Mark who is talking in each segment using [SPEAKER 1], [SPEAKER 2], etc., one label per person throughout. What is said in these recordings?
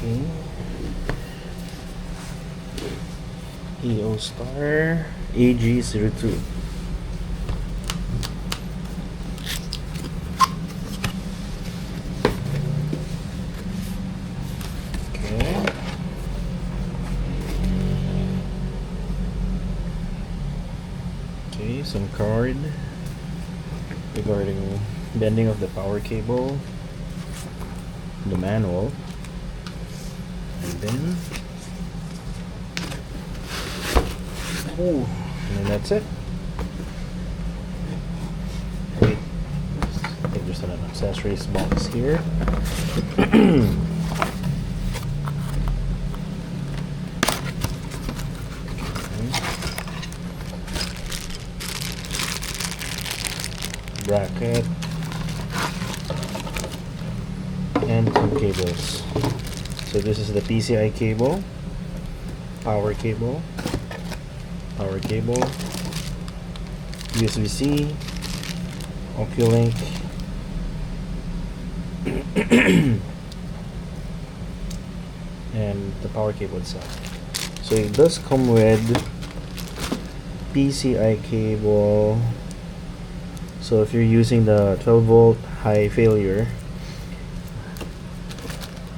[SPEAKER 1] Okay. Aoostar AG02. Okay. Okay, some card regarding bending of the power cable, the manual, and then that's it. Wait, I think there's an accessories box here. Bracket and two cables. So this is the PCI cable, power cable, USB-C, Oculink, and the power cable itself. So it does come with PCI cable. So if you're using the 12 volt high failure,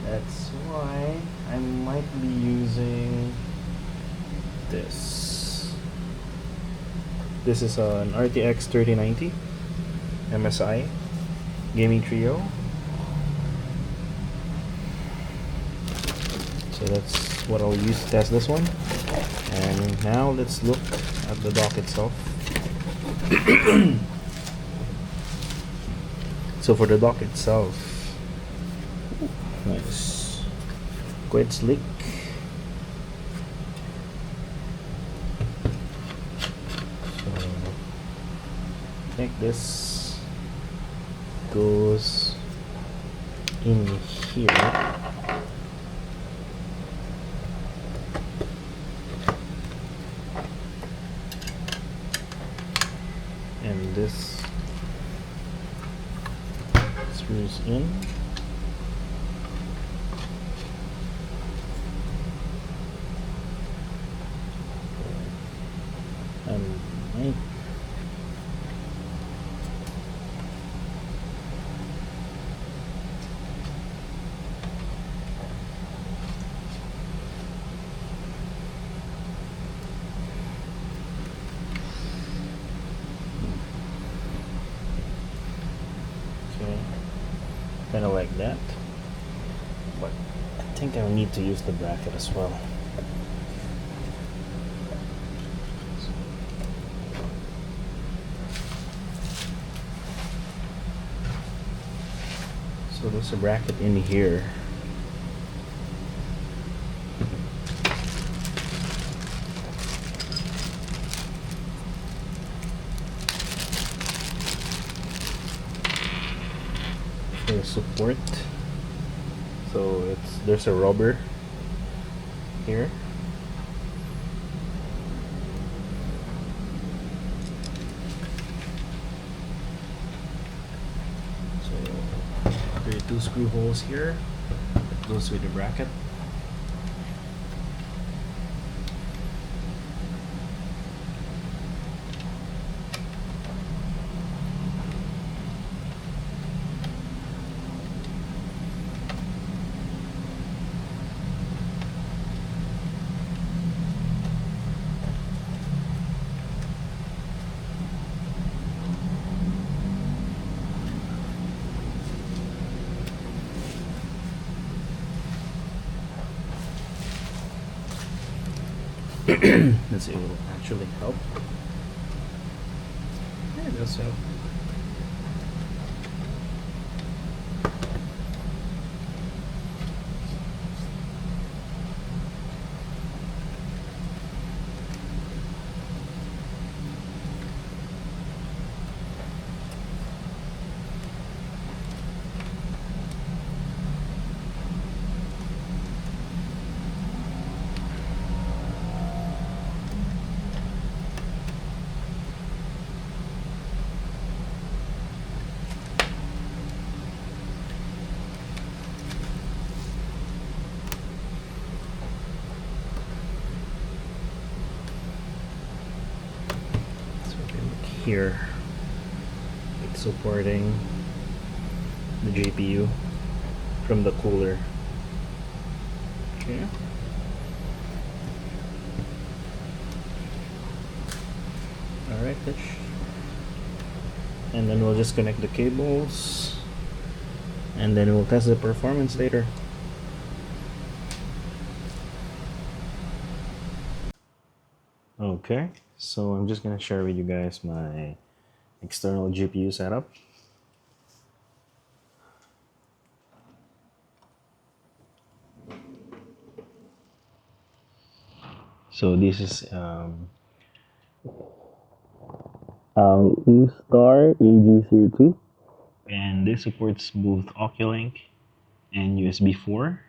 [SPEAKER 1] that's why I might be using this. This is an RTX 3090 MSI gaming trio. So that's what I'll use to test this one. And now let's look at the dock itself. So for the dock itself, nice, quite sleek. So I think this goes in here. And this screws in. Right. Okay, kind of like that, but I think I need to use the bracket as well. So there's a bracket in here. For support. So there's a rubber here. There are two screw holes here that goes with the bracket. Let's see if it will actually help. Yeah, it does help. here, like supporting the GPU from the cooler. Okay. Alright, Fish. And then we'll just connect the cables, and then we'll test the performance later. Okay, so I'm just gonna share with you guys my external GPU setup. So this is Aoostar AG02, and this supports both Oculink and USB 4.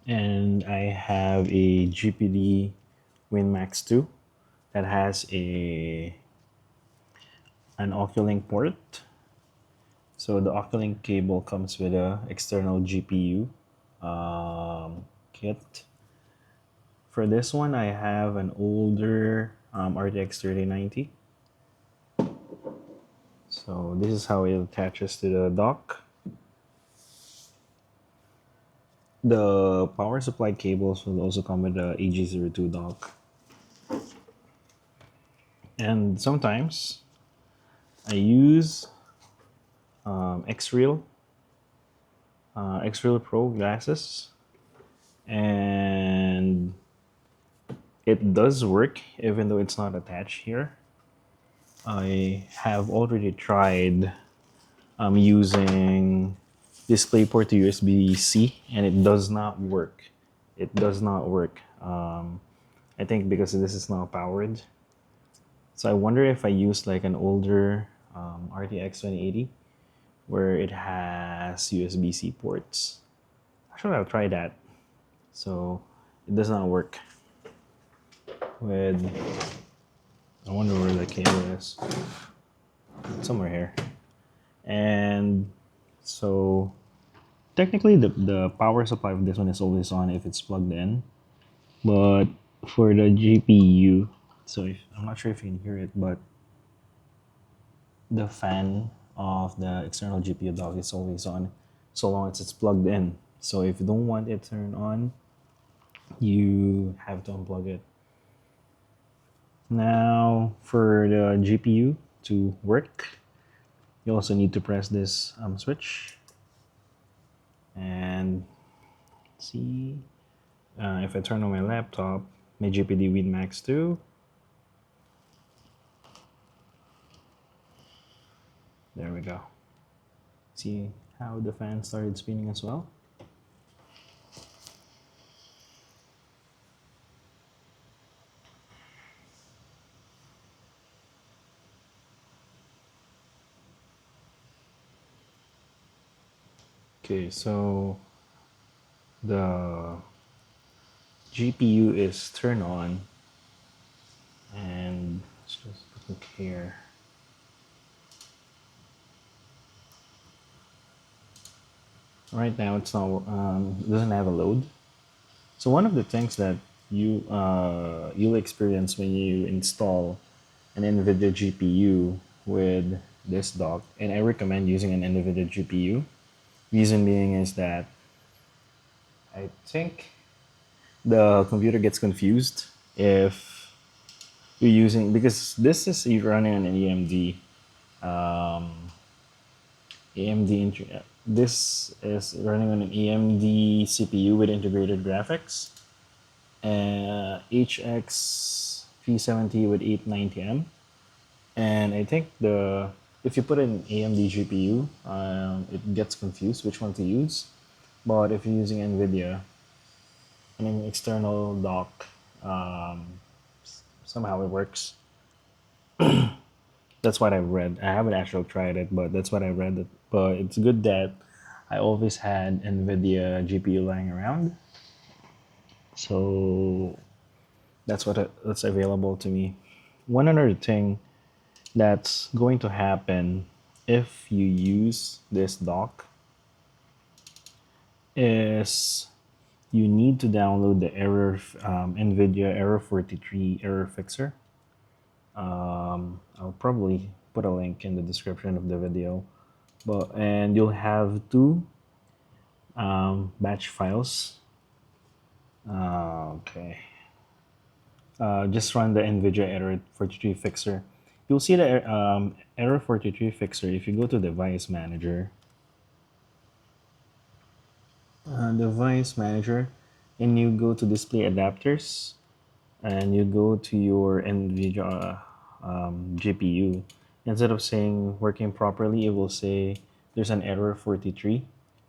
[SPEAKER 1] And I have a GPD WinMax 2 that has an Oculink port. So the Oculink cable comes with a external GPU kit. For this one, I have an older RTX 3090. So this is how it attaches to the dock. The power supply cables will also come with the AG02 dock. And sometimes I use XReal Pro glasses, and it does work even though it's not attached here. I have already tried using DisplayPort to USB-C, and it does not work. It does not work. I think because this is not powered. So I wonder if I use like an older RTX 2080 where it has USB-C ports. Actually, I'll try that. So it does not work with. I wonder where the cable is. Somewhere here. And so technically the power supply of this one is always on if it's plugged in. But for the GPU, so I'm not sure if you can hear it, but the fan of the external GPU dock is always on so long as it's plugged in. So if you don't want it turned on, you have to unplug it. Now for the GPU to work, you also need to press this switch. And see, if I turn on my laptop, my GPD WinMax 2, there we go. See how the fan started spinning as well? Okay, so the GPU is turned on, and let's just look here. Right now, it's not it doesn't have a load. So one of the things that you'll experience when you install an NVIDIA GPU with this dock, and I recommend using an NVIDIA GPU. Reason being is that I think the computer gets confused if you're using, because this is running on an AMD. This is running on an AMD CPU with integrated graphics, HX 370 with 890M, and I think the if you put an AMD GPU, it gets confused which one to use. But if you're using NVIDIA and an external dock, somehow it works. That's what I read. I haven't actually tried it, but that's what I read. But it's good that I always had NVIDIA GPU lying around, so that's available to me. One other thing that's going to happen if you use this dock is you need to download the NVIDIA Error 43 error fixer. I'll probably put a link in the description of the video. But and you'll have two batch files. Okay. Just run the NVIDIA error 43 fixer. You'll see the error 43 fixer if you go to device manager. Device manager, and you go to display adapters, and you go to your NVIDIA GPU. Instead of saying working properly, it will say there's an error 43.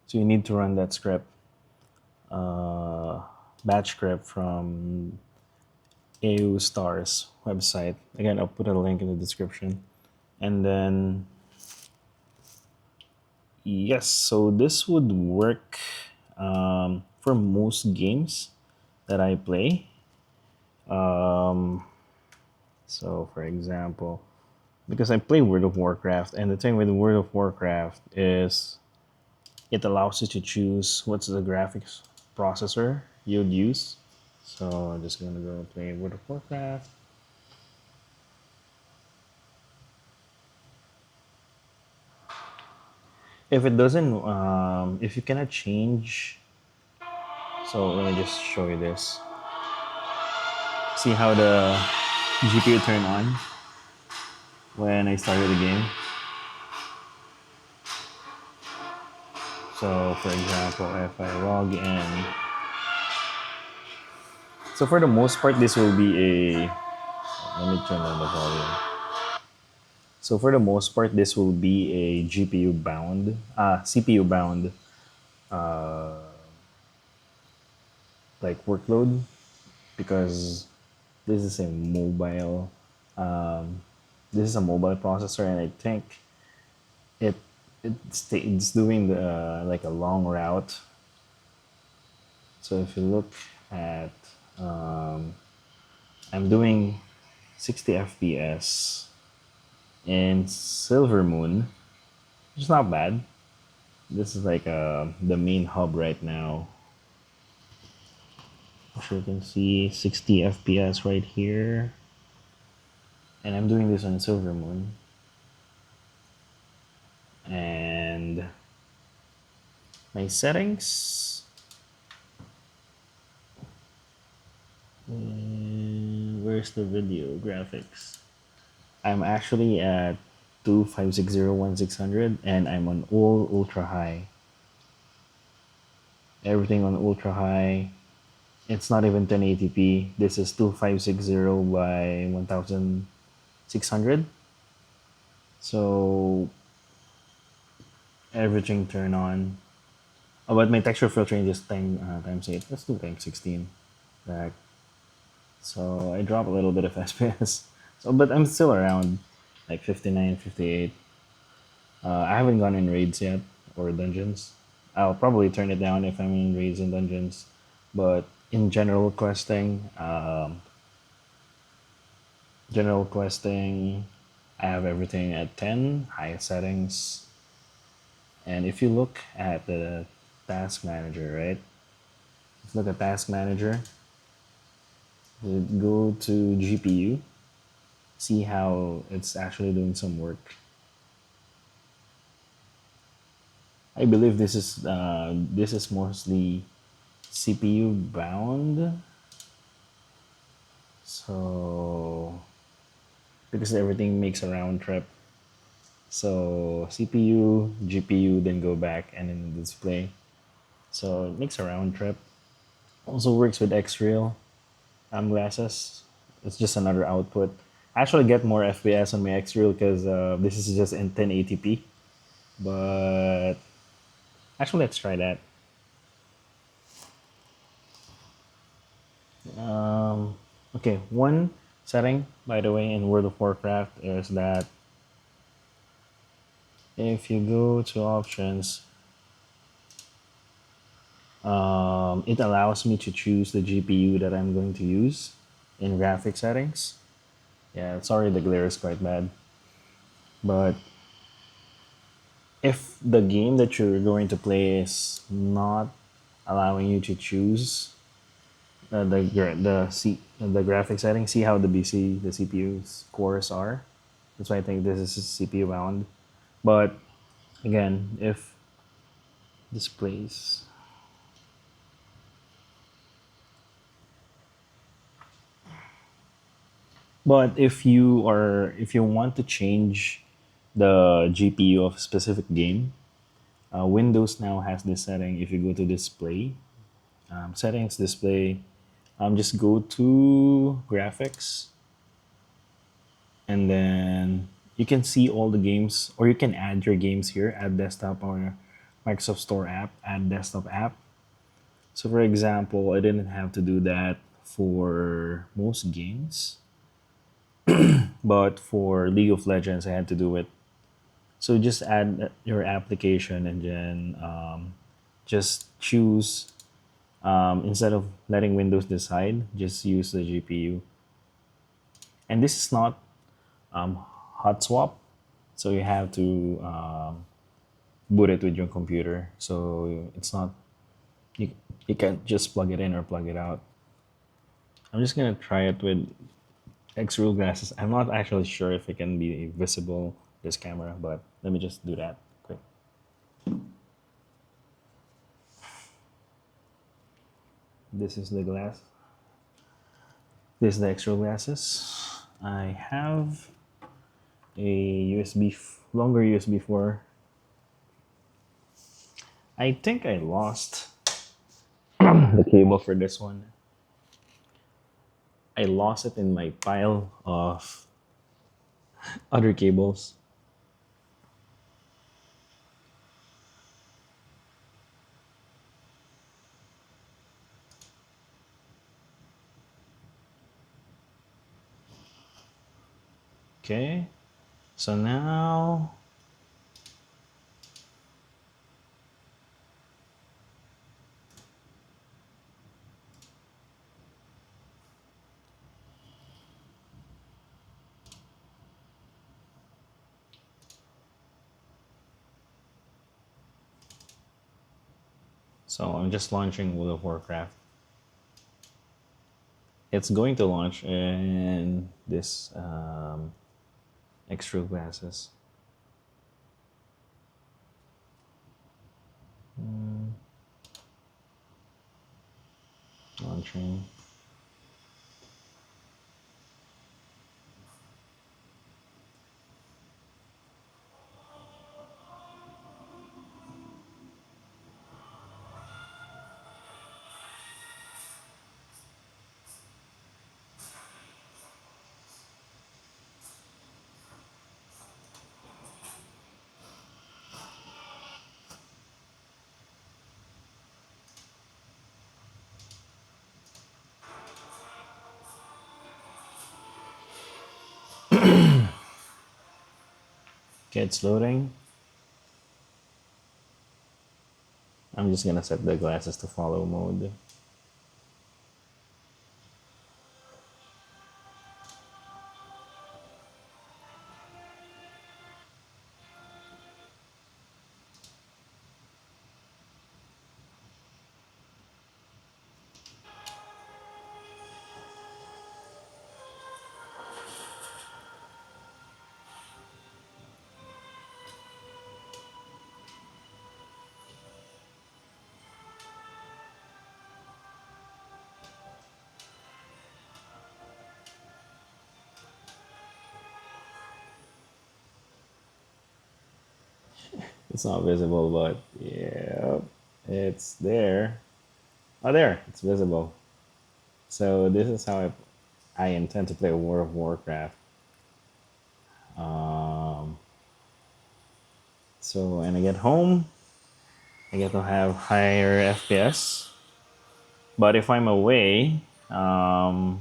[SPEAKER 1] So you need to run that script, uh, batch script from Aoostar's website. Again, I'll put a link in the description. And then, yes, so this would work for most games that I play. Um, so, for example, because I play World of Warcraft, and the thing with World of Warcraft is it allows you to choose what's the graphics processor you'd use. So I'm just gonna go play World of Warcraft. If it doesn't, if you cannot change, so let me just show you this. See how the GPU turned on when I started the game. So for example, if I log in, so for the most part, this will be a. Let me turn on the volume. So for the most part, this will be a GPU bound, CPU bound, like workload, because this is a mobile, um, this is a mobile processor, and I think it it's doing the like a long route. So if you look at, um, I'm doing 60 FPS in Silver Moon, which is not bad. This is like the main hub right now. So you can see 60 FPS right here, and I'm doing this on Silver Moon. And my settings, where's the video graphics? I'm actually at 25601 and I'm on all ultra high. Everything on ultra high. It's not even 1080p. This is 2560 by 1600. So everything turn on. Oh, but my texture filtering just times 8. Let's do times 16. Back. So I drop a little bit of FPS. So, but I'm still around like 59, 58. I haven't gone in raids yet or dungeons. I'll probably turn it down if I'm in raids and dungeons. But in general questing, I have everything at 10, high settings. And if you look at the task manager, right? Let's look at task manager. Go to GPU, see how it's actually doing some work. I believe this is mostly CPU bound. So because everything makes a round trip. So CPU, GPU, then go back and then the display. So it makes a round trip. Also works with XReal glasses. It's just another output. I actually get more FPS on my XReal because this is just in 1080p. But actually, let's try that. Okay, one setting, by the way, in World of Warcraft is that if you go to options, it allows me to choose the GPU that I'm going to use in graphic settings. Yeah, sorry, the glare is quite bad. But if the game that you're going to play is not allowing you to choose the graphic settings. See how the CPU's cores are. That's why I think this is CPU bound. But again, if displays, but if you want to change the GPU of a specific game, Windows now has this setting. If you go to display, settings, display, just go to graphics, and then you can see all the games, or you can add your games here, add desktop or Microsoft Store app, add desktop app. So for example, I didn't have to do that for most games, but for League of Legends, I had to do it. So just add your application, and then just choose, instead of letting Windows decide, just use the GPU. And this is not hot swap, so you have to boot it with your computer. So it's not, you, you can't just plug it in or plug it out. I'm just gonna try it with XReal glasses. I'm not actually sure if it can be visible this camera, but let me just do that quick. This is the glass. This is the XReal glasses. I have a longer USB 4. I think I lost the cable for this one. I lost it in my pile of other cables. Okay, so now I'm just launching World of Warcraft. It's going to launch in this extra glasses. Launching. Okay, it's loading. I'm just gonna set the glasses to follow mode. It's not visible, but yeah, it's there. Oh, there, it's visible. So this is how I intend to play World of Warcraft. Um, so when I get home, I get to have higher FPS. But if I'm away, I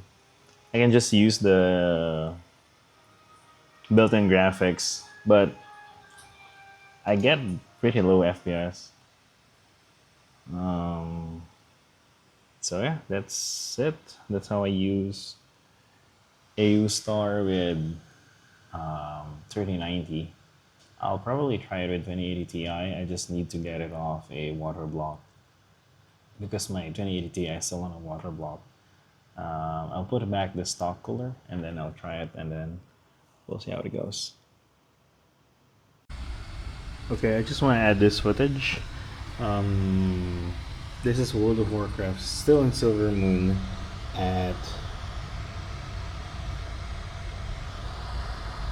[SPEAKER 1] can just use the built-in graphics. But I get pretty low FPS. Um, so yeah, that's it. That's how I use Aoostar with 3090. I'll probably try it with 2080 Ti. I just need to get it off a water block because my 2080 Ti is still on a water block. I'll put back the stock color and then I'll try it and then we'll see how it goes. Okay, I just want to add this footage. Um, this is World of Warcraft, still in Silver Moon at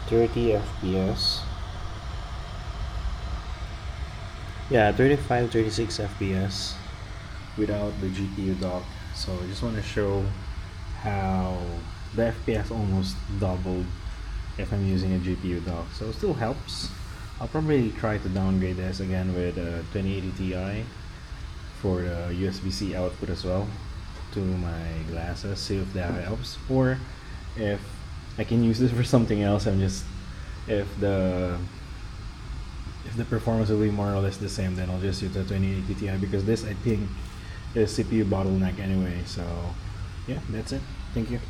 [SPEAKER 1] 30 FPS. Yeah, 35, 36 FPS without the GPU dock. So I just want to show how the FPS almost doubled if I'm using a GPU dock. So it still helps. I'll probably try to downgrade this again with a 2080 Ti for the USB-C output as well to my glasses, see if that helps, or if I can use this for something else. If the if the performance will be more or less the same, then I'll just use the 2080 Ti because this I think is CPU bottleneck anyway. So yeah, that's it. Thank you.